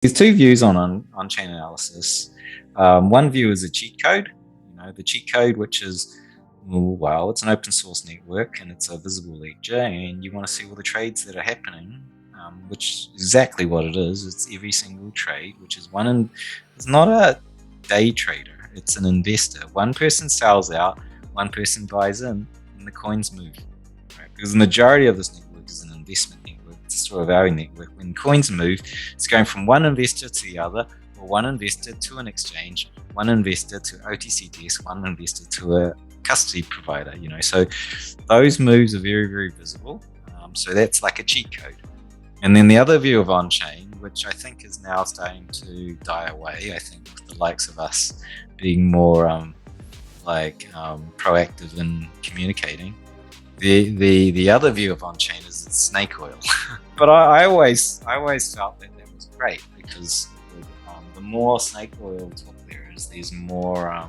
There's two views on chain analysis. One view is a cheat code. The cheat code, which is well, it's an open source network and it's a visible ledger, and you want to see all the trades that are happening, which is exactly what it is. It's every single trade, which is one, and it's not a day trader. It's an investor. One person sells out, one person buys in, and the coins move. Right? Because the majority of this network is an investment network. It's a store of value network. When coins move, it's going from one investor to the other, or one investor to an exchange, one investor to OTC desk, one investor to a custody provider. So those moves are very, very visible. So that's like a cheat code. And then the other view of on-chain, which I think is now starting to die away, I think with the likes of us being more proactive in communicating. The other view of on-chain is it's snake oil. But I always felt that was great, because the more snake oil talk there is, there's more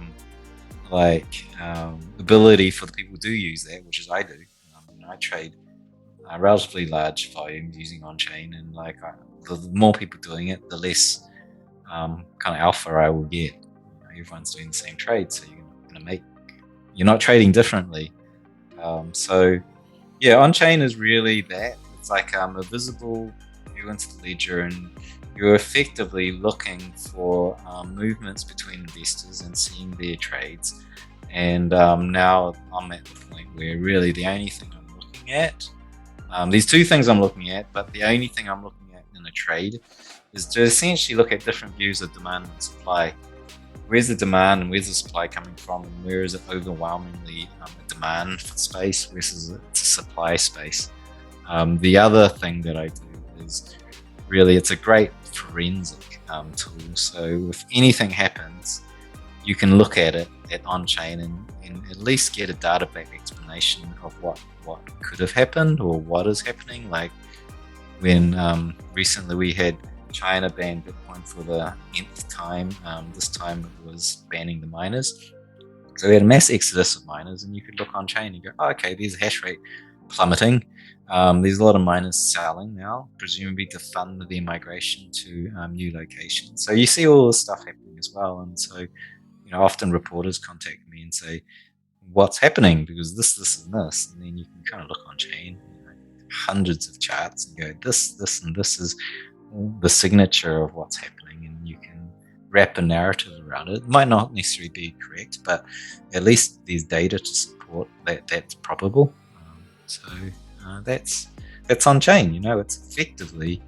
ability for the people who do use that, which is I do. I trade relatively large volumes using on-chain, and the more people doing it, the less kind of alpha I will get. Everyone's doing the same trade, so you're not trading differently. So yeah, on-chain is really that. It's like a visible view into the ledger, and you're effectively looking for movements between investors and seeing their trades. And now I'm at the point where really the only thing I'm looking at, there's two things I'm looking at, but the only thing I'm looking at in a trade is to essentially look at different views of demand and supply. Where's the demand and where's the supply coming from, and where is it overwhelmingly a demand for space versus a supply space? The other thing that I do is really, it's a great forensic tool. So if anything happens, you can look at it at on-chain and at least get a data-backed explanation of what could have happened or what is happening. Like when recently we had China ban Bitcoin for the nth time. This time it was banning the miners. So we had a mass exodus of miners, and you could look on chain and go, oh, okay, there's hash rate plummeting. There's a lot of miners selling now, presumably to fund their migration to new locations. So you see all this stuff happening as well. And so, often reporters contact me and say, what's happening? Because this, and this. And then you can kind of look on chain, hundreds of charts, and go, this, and this is the signature of what's happening, and you can wrap a narrative around it. It might not necessarily be correct, but at least there's data to support that that's probable. So that's on chain. It's effectively,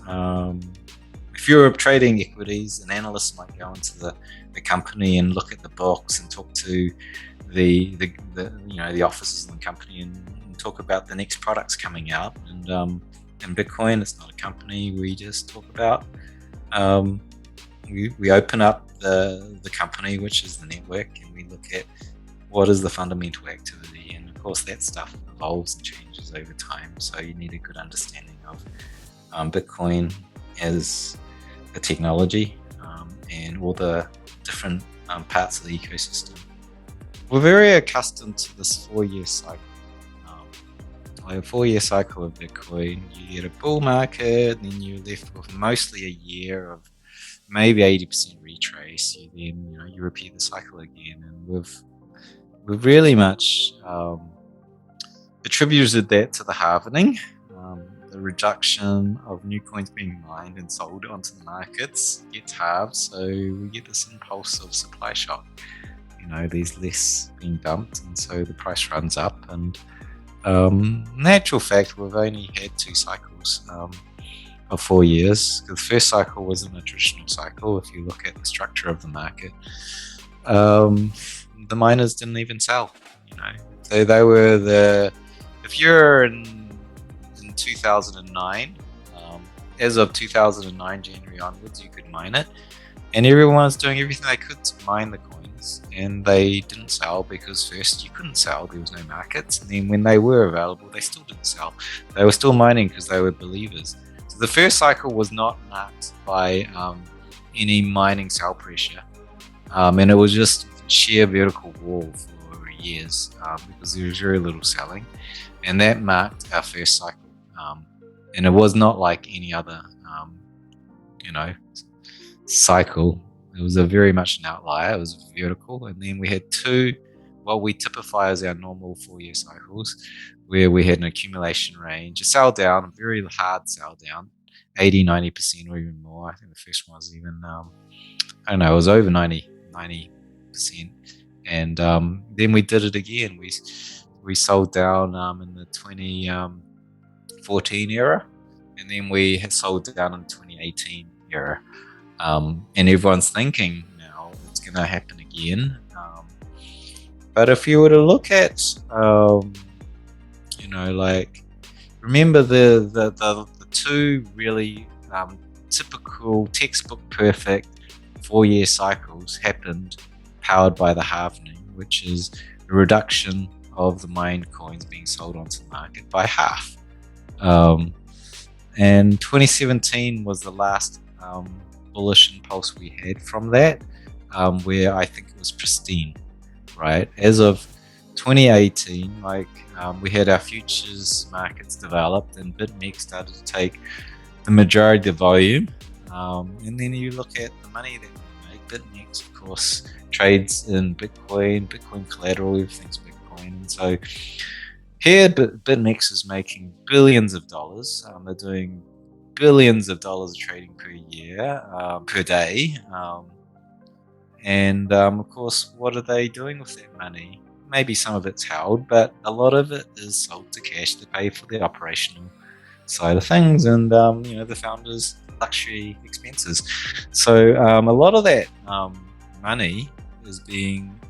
if you're trading equities, an analyst might go into the company and look at the books and talk to the officers in the company and talk about the next products coming out. And in Bitcoin, it's not a company. We just talk about, we open up the company, which is the network, and we look at what is the fundamental activity. And of course, that stuff evolves and changes over time. So you need a good understanding of Bitcoin as a technology and all the different parts of the ecosystem. We're very accustomed to this 4-year cycle. A 4-year cycle of Bitcoin, you get a bull market, and then you're left with mostly a year of maybe 80% retrace. You repeat the cycle again, and we've really much attributed that to the halvening, the reduction of new coins being mined and sold onto the markets gets halved, so we get this impulse of supply shock. There's less being dumped, and so the price runs up. And in actual fact, we've only had 2 cycles of 4 years. The first cycle wasn't a traditional cycle. If you look at the structure of the market, the miners didn't even sell. So they were if you're in 2009, as of 2009 January onwards, you could mine it, and everyone was doing everything they could to mine the coins, and they didn't sell because first you couldn't sell, there was no markets, and then when they were available, they still didn't sell. They were still mining because they were believers. So the first cycle was not marked by any mining sell pressure, and it was just sheer vertical wall for years because there was very little selling, and that marked our first cycle. And it was not like any other you know, cycle. It was a very much an outlier. It was vertical, and then we had two, what we typify as our normal 4-year cycles, where we had an accumulation range, a sell down, a very hard sell down, 80, 90% or even more. I think the first one was even, I don't know, it was over 90%. And then we did it again. We sold down in the 2014 era, and then we had sold down in the 2018 era. And everyone's thinking now it's going to happen again. But if you were to look at, like, remember the two really typical textbook perfect 4-year cycles happened powered by the halvening, which is the reduction of the mined coins being sold onto the market by half. And 2017 was the last bullish impulse we had from that, where I think it was pristine, right? As of 2018, we had our futures markets developed, and BitMEX started to take the majority of the volume. And then you look at the money that we make. BitMEX, of course, trades in Bitcoin collateral, everything's Bitcoin. And so here, BitMEX is making billions of dollars. They're doing billions of dollars of trading per year, per day. And of course, what are they doing with that money? Maybe some of it's held, but a lot of it is sold to cash to pay for the operational side of things and the founders' luxury expenses. So a lot of that money is being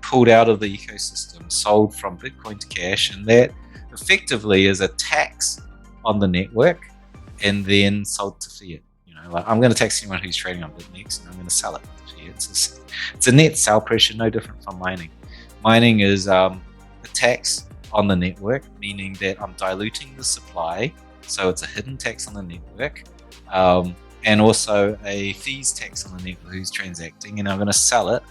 pulled out of the ecosystem, sold from Bitcoin to cash, and that effectively is a tax on the network, and then sold to fiat. I'm going to tax anyone who's trading on BitMEX, and I'm going to sell it to fiat. It's a net sell pressure, no different from mining. Mining is a tax on the network, meaning that I'm diluting the supply, so it's a hidden tax on the network, and also a fees tax on the network who's transacting, and I'm going to sell it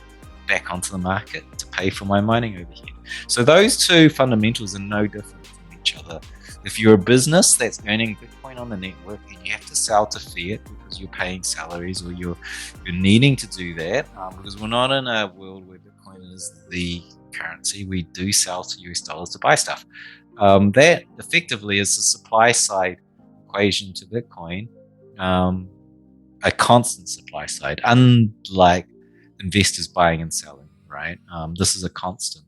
back onto the market to pay for my mining overhead. So those two fundamentals are no different from each other. If you're a business that's earning Bitcoin on the network and you have to sell to fiat because you're paying salaries or you're needing to do that, because we're not in a world where Bitcoin is the currency, we do sell to US dollars to buy stuff. That effectively is the supply side equation to Bitcoin, a constant supply side, unlike investors buying and selling, right? This is a constant.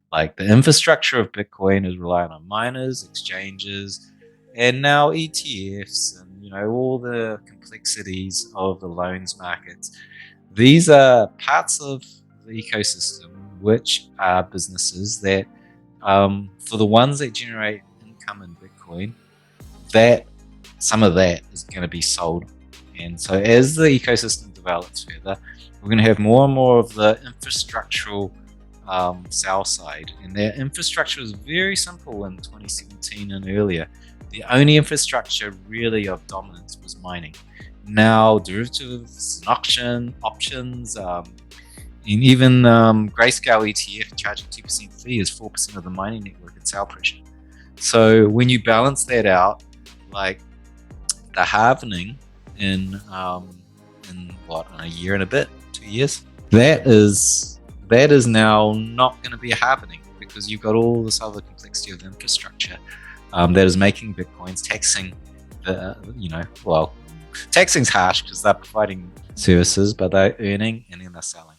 Like the infrastructure of Bitcoin is relying on miners, exchanges, and now ETFs, and all the complexities of the loans markets. These are parts of the ecosystem which are businesses that, for the ones that generate income in Bitcoin, that some of that is going to be sold. And so as the ecosystem develops further, we're going to have more and more of the infrastructural sell side. And their infrastructure was very simple in 2017 and earlier. The only infrastructure really of dominance was mining. Now derivatives, options, and even Grayscale ETF charging 2% fee is 4% of the mining network at sell pressure. So when you balance that out, like the halvening in a year and a bit, 2 years, that is now not going to be a happening because you've got all this other complexity of the infrastructure that is making Bitcoins taxing taxing's harsh because they're providing services, but they're earning and then they're selling.